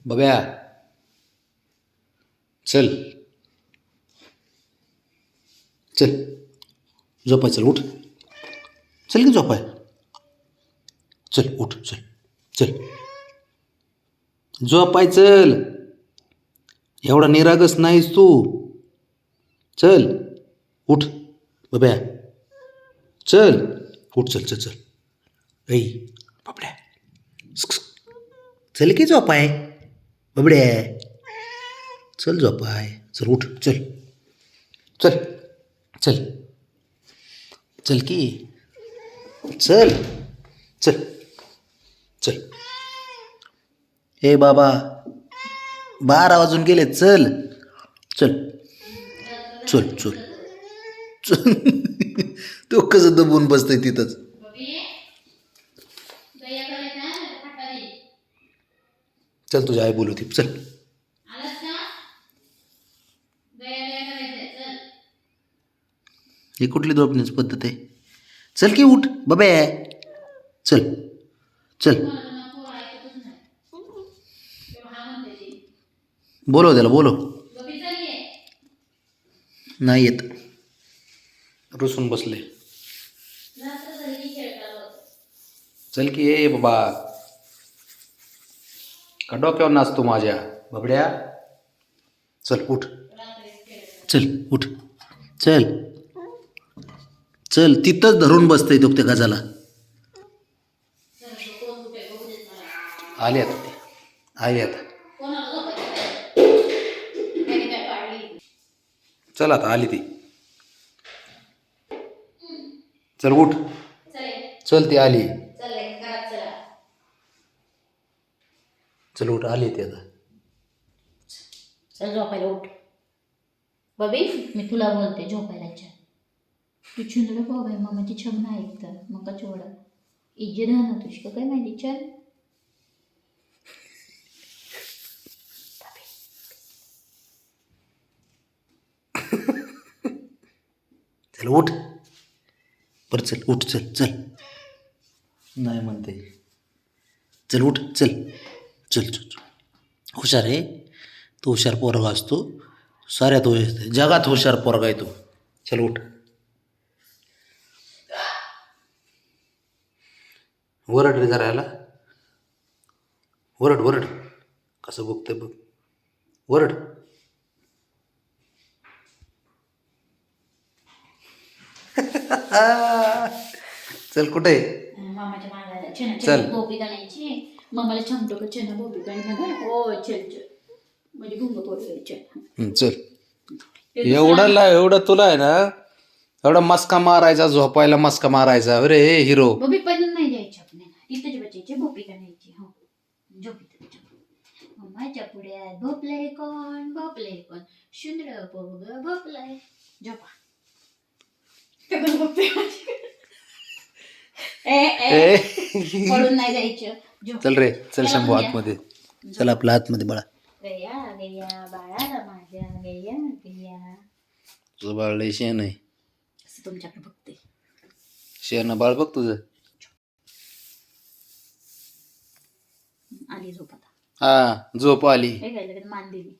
बब्या चल चल झोपाय चल उठ चल की झोपाय चल उठ चल चल झोपाय चल एवढा निरागस नाहीस तू चल उठ बब्या चल उठ चल चल चल ऐ बाबड्या चल की झोपाय बबड्या चल झोपाय चल उठ चल चल चल चल की चल चल चल ए बाबा 12 वाजून गेले चल चल चल चल चल तो कसं दबून बसतंय तिथंच चल तुझी आई बोलू ती चल ही कुठली झोपण्याची पद्धत आहे चल की उठ बबे चल चल बोलो त्याला बोलो नाही येत रुसून बसले चल की ये बाबा का डोक्यावर नाचतो माझ्या बबड्या चल उठ चल उठ चल चल तिथंच धरून बसतंय तो त्या गजाला आले आता ते आले आता चल आता आली ती चल उठ चल ती आली चल उठ आली ती आता चल झोपायला उठ बबी मी तुला बोलते झोपायला छान तू चुंदड बाबा मामाची छम नाही ऐकतात मग चोडा इज्जत ना तुझी का काय माहिती चल चल उठ बरं चल उठ चल चल नाही म्हणते चल उठ चल चल चल चल. हुशार आहे तो हुशार पोरगा असतो साऱ्यात हुशार जगात हुशार पोरगा आहे तो चल उठ वरड रे जरा याला वरड वरड कसं बघतंय बघ वरड चल कुठे मामाच्या मागायला छान चल. छान गोपी गाण्याची मामाला छानतो का छान गोपी गाणी म्हणा हो चल चल म्हणजे गुंग पोरं चल एवढं तुला आहे ना एवढा मस्का मारायचा झोपायला मस्का मारायचा अरे हिरो बबी पण नाही द्यायची आपल्याला तिथंच बचायची गोपी गाण्याची हो झोपी माझ्या पुढ्यात भोपलंय कोण शुंद्र पोग भोपलंय झोपा पडून नाही जायचं चल रे चल शंभू आतमध्ये चल आपल्या आतमध्ये बाळा गया गया बाळाला माझ्या गया गया तुझं बाळ लय शेण आहे असं तुमच्याकडे बघते शेण बाळ बघ तुझं आली झोप आता हा झोप आली हे काय लगेच मान दिली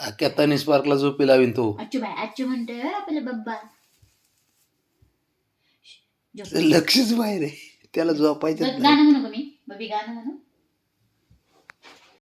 अख्ख्या तनिष पार्कला झोपी लावीन तू अच्छू बाय अच्छू म्हणतोय आपलं बब्बा लक्षच बाहेर आहे त्याला झोपायचं गाणं म्हणू का मी बबी गाणं म्हणू